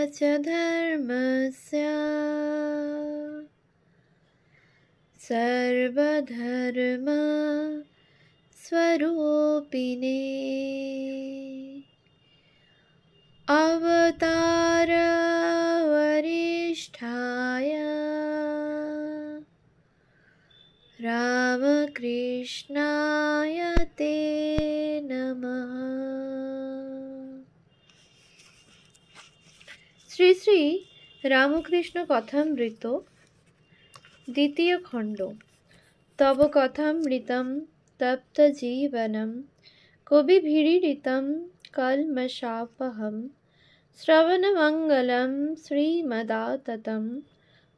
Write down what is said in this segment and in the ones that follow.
च धर्मस्य सर्वधर्म स्वरूपिणे अवतार वरिष्ठाय रामकृष्णाय ते नमः। শ্রী শ্রী রামকৃষ্ণ কথামৃত দ্বিতীয় খণ্ড। তব কথামৃতম তপ্ত জীবনম কবিভিরীড়িতম কলমশাপহম শ্রবণমঙ্গলম শ্রীমদাততম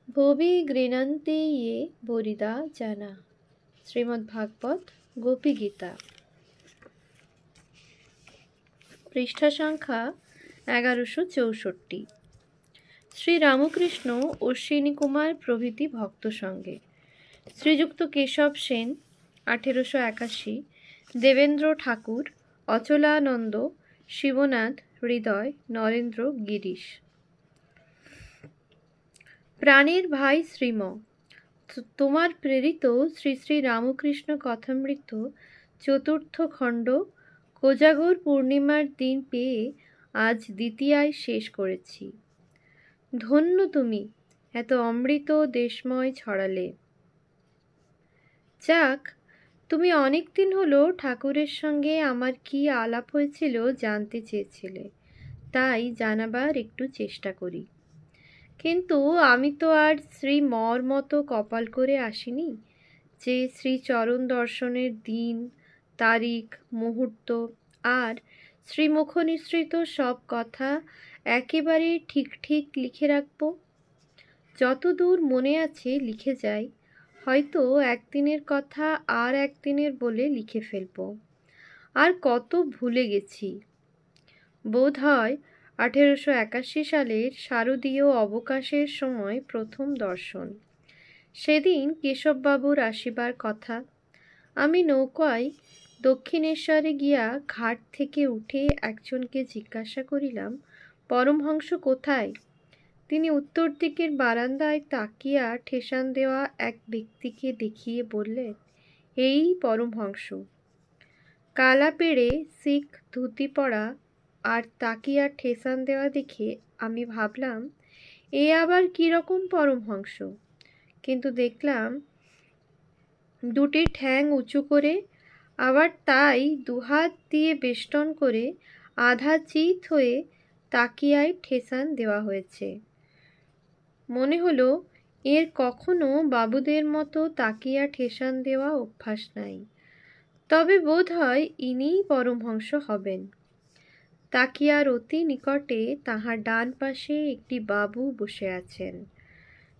ভুবি গৃণন্তি ये বুরিদা জনা। শ্রীমদ্ভাগবত গোপী গীতা, পৃষ্ঠা সংখ্যা 1164। শ্রী রামকৃষ্ণ অশ্বিনী কুমার প্রভৃতি ভক্ত সঙ্গে শ্রীযুক্ত কেশব সেন 1881, দেবেন্দ্র ঠাকুর, অচলানন্দ, শিবনাথ, হৃদয়, নরেন্দ্র, গিরিশ। প্রাণের ভাই শ্রীম, তোমার প্রেরিত শ্রী শ্রী রামকৃষ্ণ কথামৃত চতুর্থ খণ্ড কোজাগর পূর্ণিমার দিন পেয়ে আজ দ্বিতীয়ায় শেষ করেছি। ধন্য তুমি, এত অমৃত দেশময় ছড়ালে। যাক, তুমি অনেক দিন হলো ঠাকুরের সঙ্গে আমার কি আলাপ হয়েছিল জানতে চেয়েছিলে, তাই জানাবার একটু চেষ্টা করি। কিন্তু আমি তো আর শ্রী মর মতো কপাল করে আসিনি যে শ্রীচরণ দর্শনের দিন, তারিখ, মুহূর্ত আর শ্রীমুখ নিঃসৃত সব কথা একেবারে ঠিক ঠিক লিখে রাখব। যতদূর মনে আছে লিখে যাই, হয়তো একদিনের কথা আর একদিনের বলে লিখে ফেলব। আর কত ভুলে গেছি। বোধ হয় 1881 সালের শারদীয় অবকাশের সময় প্রথম দর্শন। সেদিন কেশববাবুর আসিবার কথা। আমি নৌকায় দক্ষিণেশ্বরে গিয়া ঘাট থেকে উঠে একজনকে জিজ্ঞাসা করিলাম, পরমহংস কোথায়? তিনি উত্তর দিকের বারান্দায় তাকিয়া ঠেসান দেওয়া এক ব্যক্তিকে দেখিয়ে বললেন, এই পরমহংস। কালা পেড়ে শিখ ধুতি পরা আর তাকিয়া ঠেসান দেওয়া দেখে আমি ভাবলাম, এ আবার কীরকম পরমহংস? কিন্তু দেখলাম দুটি ঠ্যাং উঁচু করে, আবার তাই দুহাত দিয়ে বেষ্টন করে আধা চিত হয়ে তাকিয়ায় ঠেসান দেওয়া হয়েছে। মনে হলো এর কখনো বাবুদের মতো তাকিয়া ঠেসান দেওয়া অভ্যাস নাই। তবে বোধ হয় ইনিই পরমহংস হবেন। তাকিয়ার অতি নিকটে তাহার ডান পাশে একটি বাবু বসে আছেন।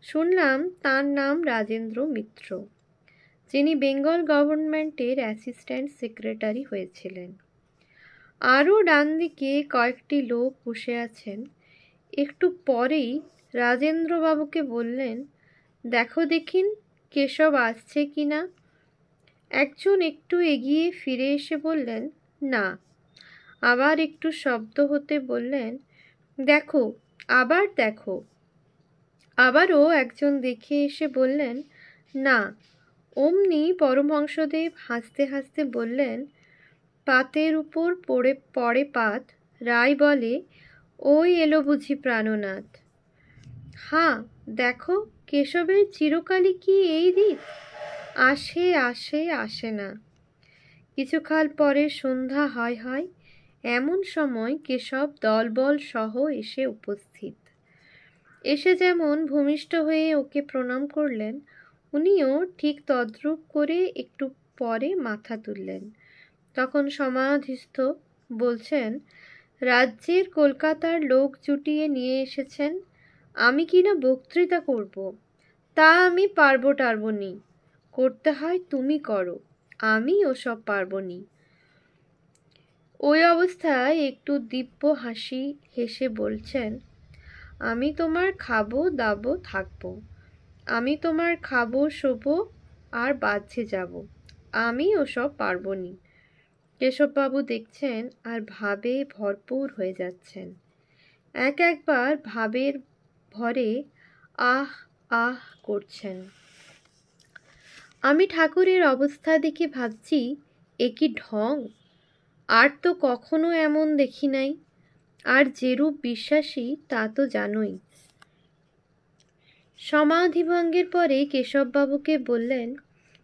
শুনলাম তার নাম রাজেন্দ্র মিত্র, যিনি বেঙ্গল গভর্নমেন্টের অ্যাসিস্ট্যান্ট সেক্রেটারি হয়েছিলেন। আরও ডান দিকে কয়েকটি লোক বসে আছেন। একটু পরেই রাজেন্দ্রবাবুকে বললেন, দেখো দেখিন কেশব আসছে কি না। একজন একটু এগিয়ে ফিরে এসে বললেন, না। আবার একটু শব্দ হতে বললেন, দেখো, আবার দেখো। আবারও একজন দেখে এসে বললেন, না। অমনি পরমহংসদেব হাসতে হাসতে বললেন, পাতের উপর পড়ে পাত, রায় বলে, ওই এলো বুঝি প্রাণনাথ। হাঁ, দেখো কেশবের চিরকালই কি এই দিক, আসে আসে আসে না। কিছুকাল পরে সন্ধ্যা হয় হয়, এমন সময় কেশব দলবল সহ এসে উপস্থিত। এসে যেমন ভূমিষ্ঠ হয়ে ওকে প্রণাম করলেন, উনিও ঠিক তদ্রূপ করে একটু পরে মাথা তুললেন। তখন সমাধিস্থ বলছেন, রাজ্যের কলকাতার লোক জুটিয়ে নিয়ে এসেছেন, আমি কিনা বক্তৃতা করব, তা আমি পারবো টারবো নি। করতে হয় তুমি করো, আমি ওসব পারবো নি। ওই অবস্থায় একটু দিব্য হাসি হেসে বলছেন, আমি তোমার খাবো দাবো থাকবো, আমি তোমার খাবো শোবো আর বাহ্যে যাব, আমি ওসব পারবো নি। কেশববাবু দেখছেন আর ভাবে ভরপুর হয়ে যাচ্ছেন। একবার ভাবের ভরে আহ আহ করছেন। আমি ঠাকুরের অবস্থা দেখে ভাবছি, এ কি ঢং! আর তো কখনো এমন দেখি নাই। আর যেরূপ বিশ্বাসী তা তো জানোই। সমাধিভঙ্গের পরে কেশববাবুকে বললেন,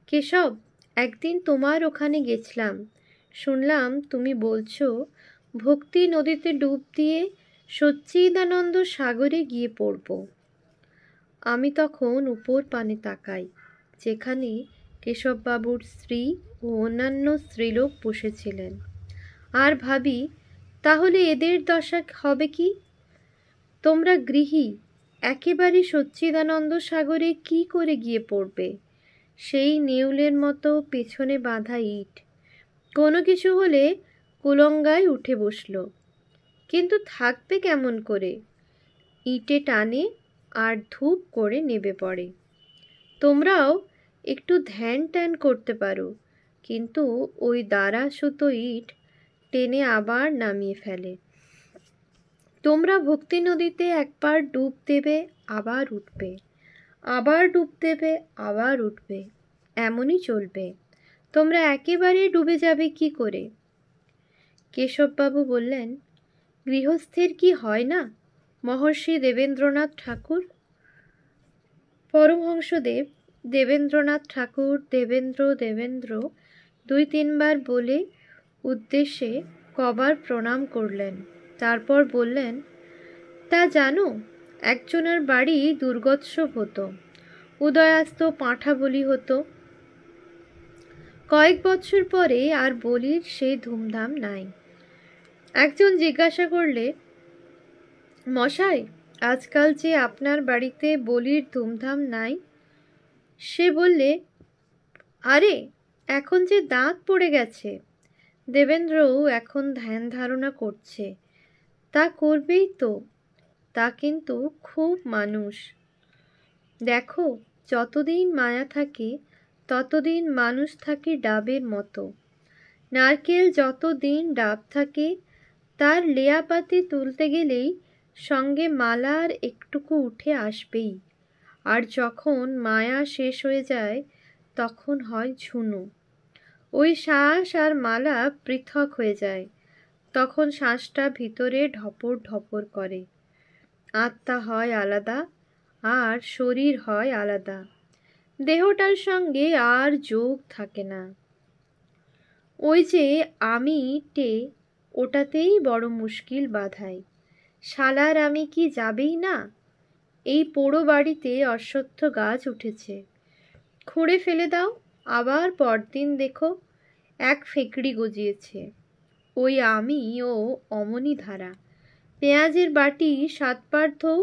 কেশব, একদিন তোমার ওখানে গেছিলাম, শুনলাম তুমি বলছো ভক্তি নদীতে ডুব দিয়ে সচ্চিদানন্দ সাগরে গিয়ে পড়ব। আমি তখন উপর পানে তাকাই, যেখানে কেশববাবুর স্ত্রী ও অন্যান্য স্ত্রীলোক বসেছিলেন, আর ভাবি, তাহলে এদের দশা হবে কি? তোমরা গৃহী একেবারে সচ্চিদানন্দ সাগরে কি করে গিয়ে পড়বে? সেই নেউলের মতো পেছনে বাঁধা ইট, কোনো কিছু হলে কুলঙ্গায় উঠে বসল, কিন্তু থাকবে কেমন করে? ইটে টানে আর ধূপ করে নেবে পড়ে। তোমরাও একটু ধ্যান ট্যান করতে পারো, কিন্তু ওই দাঁড়া সুতো ইট টেনে আবার নামিয়ে ফেলে। তোমরা ভক্তি নদীতে একবার ডুব দেবে, আবার উঠবে, আবার ডুব দেবে, আবার উঠবে, এমনই চলবে। তোমরা একেবারে ডুবে যাবে কি করে? কেশববাবু বললেন, গৃহস্থের কি হয় না? মহর্ষি দেবেন্দ্রনাথ ঠাকুর, পরমহংসদেব দেবেন্দ্রনাথ ঠাকুর, দেবেন্দ্র দেবেন্দ্র 2-3 বার বলে উদ্দেশ্যে কবার প্রণাম করলেন। তারপর বললেন, তা জানো, একজনের বাড়ি দুর্গোৎসব হতো, উদয়াস্ত পাঁঠা বলি হতো। কয়েক বছর পরে আর বলির সেই ধুমধাম নাই। একজন জিজ্ঞাসা করলে, মশাই, আজকাল যে আপনার বাড়িতে বলির ধুমধাম নাই? সে বললে, আরে, এখন যে দাঁত পড়ে গেছে, দেবেন্দ্রও এখন ধ্যান ধারণা করছে, তা করবেই তো। তা কিন্তু খুব মানুষ। দেখো, যতদিন মায়া থাকে ততদিন মানুষ থাকে ডাবের মতো। নারকেল যতদিন ডাব থাকে, তার লেয়াপাতি তুলতে গেলেই সঙ্গে মালার একটুকু উঠে আসবেই। আর যখন মায়া শেষ হয়ে যায় তখন হয় ঝুনো। ওই শ্বাস আর মালা পৃথক হয়ে যায়, তখন শ্বাসটা ভিতরে ঢপর ঢপর করে। আত্মা হয় আলাদা আর শরীর হয় আলাদা, দেহটার সঙ্গে আর যোগ থাকে না। ওই যে আমি টে, ওটাতেই বড় মুশকিল বাধায়। শালার আমি কি যাবেই না? এই পোড়ো বাড়িতে অশ্বত্থ গাছ উঠেছে, খুঁড়ে ফেলে দাও, আবার পরদিন দেখো এক ফেকড়ি গজিয়েছে। ওই আমি ও অমনি ধারা। পেঁয়াজের বাটি 7 বার ধোও,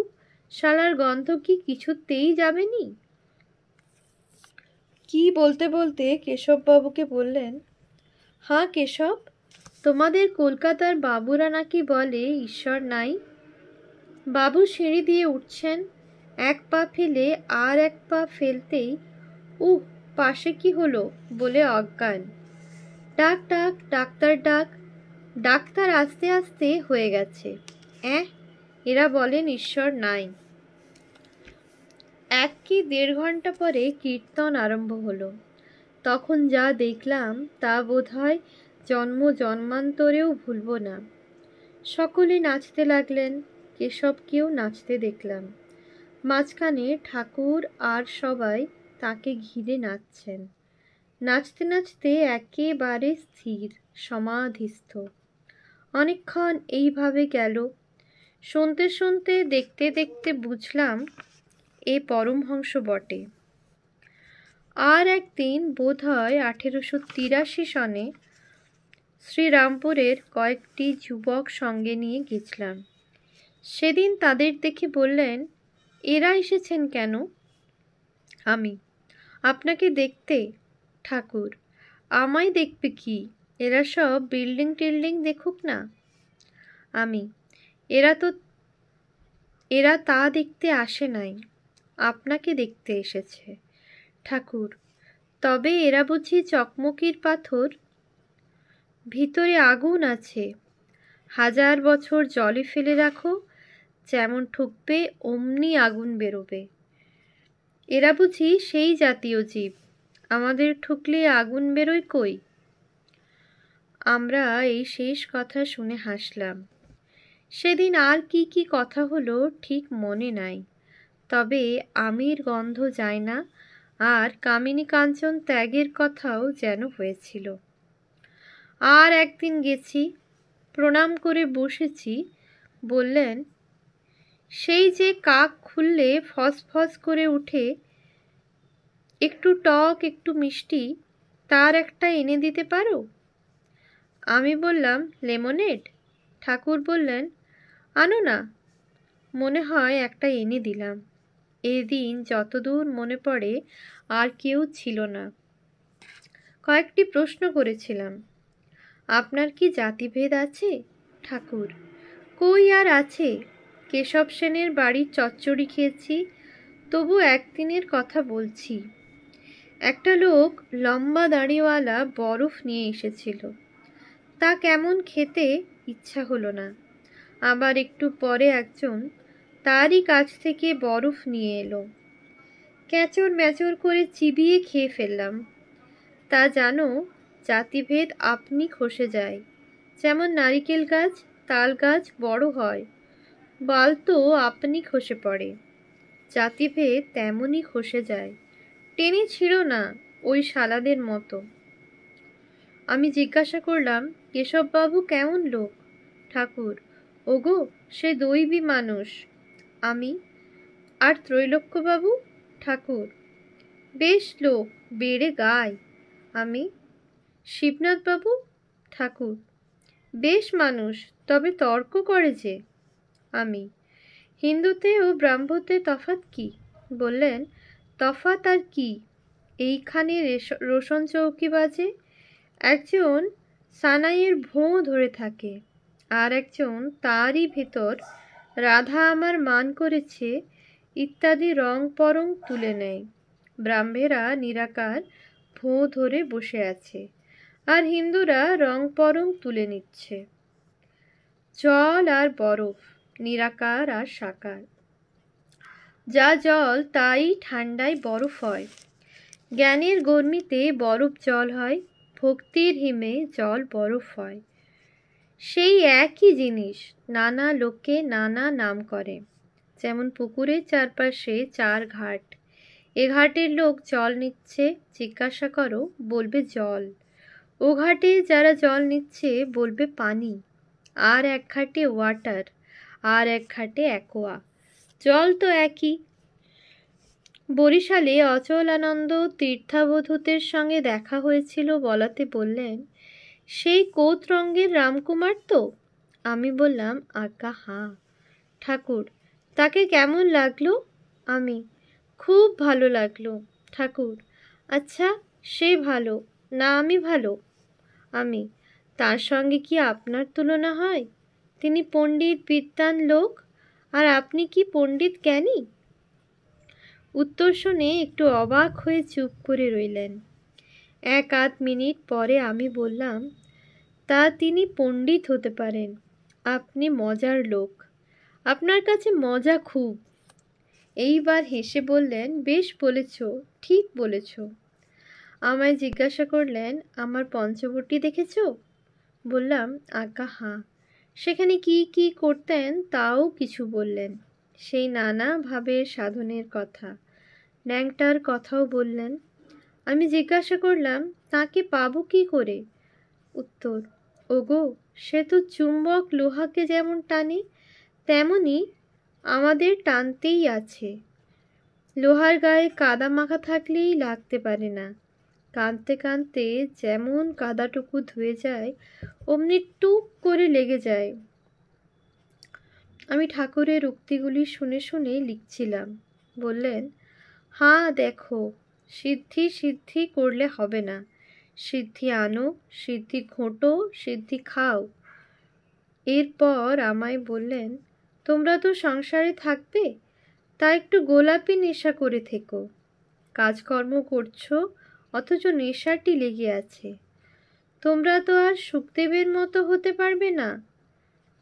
শালার গন্ধ কি কিছুতেই যাবেনি? কি বলতে বলতে কেশববাবুকে বললেন, হ্যাঁ কেশব, তোমাদের কলকাতার বাবুরা নাকি বলে ঈশ্বর নাই। বাবু সিঁড়ি দিয়ে উঠছেন, এক পা ফেলে আর এক পা ফেলতেই উহ, পাশে কি হলো বলে অজ্ঞান। ডাক ডাক, ডাক্তার ডাক। ডাক্তার আস্তে আস্তে হয়ে গেছে, এরা বলেন ঈশ্বর নাই। 1 কি 1.5 ঘন্টা পরে কীর্তন আরম্ভ হলো। তখন যা দেখলাম তা বোধহয় জন্ম জন্মান্তরেও ভুলব না। সকলে নাচতে লাগলেন, কেশবকেও নাচতে দেখলাম। মাঝখানে ঠাকুর আর সবাই তাকে ঘিরে নাচছেন। নাচতে নাচতে একেবারে স্থির, সমাধিস্থ। অনেকক্ষণ এইভাবে গেল। শুনতে শুনতে দেখতে দেখতে বুঝলাম এ পরমহংস বটে। আর একদিন বোধহয় 1883 সনে শ্রীরামপুরের কয়েকটি যুবক সঙ্গে নিয়ে গেছিলাম। সেদিন তাদের দেখে বললেন, এরা এসেছেন কেন? আমি, আপনাকে দেখতে। ঠাকুর, আমায় দেখবে কি? এরা সব বিল্ডিং টিল্ডিং দেখুক না। আমি, এরা তা দেখতে আসে নাই, আপনাকে দেখতে এসেছে। ঠাকুর, তবে এরা বুঝি চকমকির পাথর? ভিতরে আগুন আছে, 1000 বছর জলে ফেলে রাখো, যেমন ঠুকবে অমনি আগুন বেরোবে। এরা বুঝি সেই জাতীয় জীব, আমাদের ঠুকলে আগুন বেরোয় কই? আমরা এই শেষ কথা শুনে হাসলাম। সেদিন আর কি কি কথা হলো ঠিক মনে নাই, তবে আমির গন্ধ যায় না আর কামিনী কাঞ্চন ত্যাগের কথাও যেন হয়েছিল। আর একদিন গেছি, প্রণাম করে বসেছি, বললেন, সেই যে কাক খুললে ফস ফস করে উঠে, একটু টক একটু মিষ্টি, তার একটা এনে দিতে পারো? আমি বললাম, লেমনেড। ঠাকুর বললেন, আনো না। মনে হয় একটা এনে দিলাম। এদিন যতদূর মনে পড়ে আর কেউ ছিল না। কয়েকটি প্রশ্ন করেছিলাম। আপনার কি জাতিভেদ আছে? ঠাকুর, কই আর আছে। কেশব সেনের বাড়ির চচ্চড়ি খেয়েছি, তবু একদিনের কথা বলছি। একটা লোক লম্বা দাড়িওয়ালা বরফ নিয়ে এসেছিল, তা কেমন খেতে ইচ্ছা হলো না। আবার একটু পরে একজন তারই কাছ থেকে বরফ নিয়ে এলো, ক্যাচর ম্যাচর করে চিবিয়ে খেয়ে ফেললাম। তা জানো, জাতিভেদ আপনি খসে যায়, যেমন নারিকেল গাছ তাল গাছ বড় হয়, বাল তো আপনি খসে পড়ে, জাতিভেদ তেমনই খসে যায়, টেনে ছিল না ওই শালাদের মতো। আমি জিজ্ঞাসা করলাম, কেশববাবু কেমন লোক? ঠাকুর, ওগো, সে দৈবী মানুষ। আমি, আর ত্রৈলোক্যবাবু? ঠাকুর, বেশ লোক, বেড়ে গায়। আমি, শিবনাথবাবু? ঠাকুর, বেশ মানুষ, তবে তর্ক করে যে। আমি, হিন্দুতে ও ব্রাহ্মতে তফাৎ কি? বললেন, তফাৎ আর কি, এইখানে রোশন চৌকি বাজে, একজন সানাইয়ের ভোঁ ধরে থাকে, আর একজন তারই ভেতর রাধা আমার মান করেছে ইত্যাদি রং পরং তুলে নেয়। ব্রাহ্মেরা নিরাকার ভোঁ ধরে বসে আছে, আর হিন্দুরা রং পরং তুলে নিচ্ছে। জল আর বরফ, নিরাকার আর সাকার। যা জল তাই ঠান্ডায় বরফ হয়, জ্ঞানের গরমিতে বরফ জল হয়, ভক্তির হিমে জল বরফ হয়। সেই একই জিনিস নানা লোকে নানা নাম করে। যেমন পুকুরের চারপাশে 4 ঘাট, এ ঘাটের লোক জল নিচ্ছে, জিজ্ঞাসা করো বলবে জল। ও ঘাটে যারা জল নিচ্ছে বলবে পানি। আর এক ঘাটে ওয়াটার, আর এক ঘাটে অ্যাকোয়া, জল তো একই। বরিশালে অচলানন্দ তীর্থাবধূতের সঙ্গে দেখা হয়েছিল বলাতে বললেন, সেই কোত রঙ্গের রামকুমার তো? আমি বললাম, আজ্ঞা হাঁ। ঠাকুর, তাকে কেমন লাগলো? আমি, খুব ভালো লাগলো। ঠাকুর, আচ্ছা, সে ভালো না আমি ভালো? আমি, তার সঙ্গে কি আপনার তুলনা হয়? তিনি পণ্ডিত বিদ্বান লোক, আর আপনি কি পণ্ডিত জ্ঞানী? উত্তর শুনে একটু অবাক হয়ে চুপ করে রইলেন। 1-8 মিনিট পরে আমি বললাম, তা তিনি পণ্ডিত হতে পারেন, আপনি মজার লোক, আপনার কাছে মজা খুব। এইবার হেসে বললেন, বেশ বলেছ, ঠিক বলেছ। আমায় জিজ্ঞাসা করলেন, আমার পঞ্চবটী দেখেছ? বললাম, আজ্ঞা হাঁ। সেখানে কি কি করতেন তাও কিছু বললেন। সেই নানা ভাবের সাধনের কথা, ন্যাংটার কথাও বললেন। আমি জিজ্ঞাসা করলাম, তাকে পাবো কি করে? উত্তর, ওগো, সে তো চুম্বক লোহাকে যেমন টানে তেমনি আমাদের টানতেই আছে। লোহার গায়ে কাদা মাখা থাকলেই লাগতে পারে না, কাঁদতে কাঁদতে যেমন কাদাটুকু ধুয়ে যায় অমনি টুক করে লেগে যায়। আমি ঠাকুরের উক্তিগুলি শুনে শুনে লিখছিলাম। বললেন, হাঁ দেখো, সিদ্ধি সিদ্ধি করলে হবে না, সিদ্ধি আনো, সিদ্ধি ঘোঁটো, সিদ্ধি খাও। এরপর আমায় বললেন, তোমরা তো সংসারে থাকবে, তা একটু গোলাপি নেশা করে থেকো। কাজকর্ম করছো অথচ নেশাটি লেগে আছে। তোমরা তো আর সুখদেবের মতো হতে পারবে না।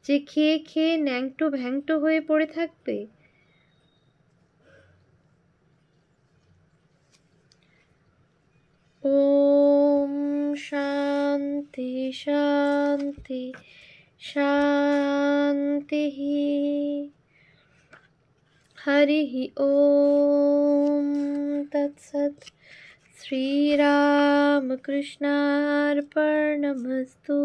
যে খেয়ে খেয়ে ন্যাংটো ভ্যাংটো হয়ে পড়ে থাকবে? ওম শান্তি শান্তি শান্তি। হরি ওম তৎসৎ। শ্রীরামকৃষ্ণার্পণমস্তু।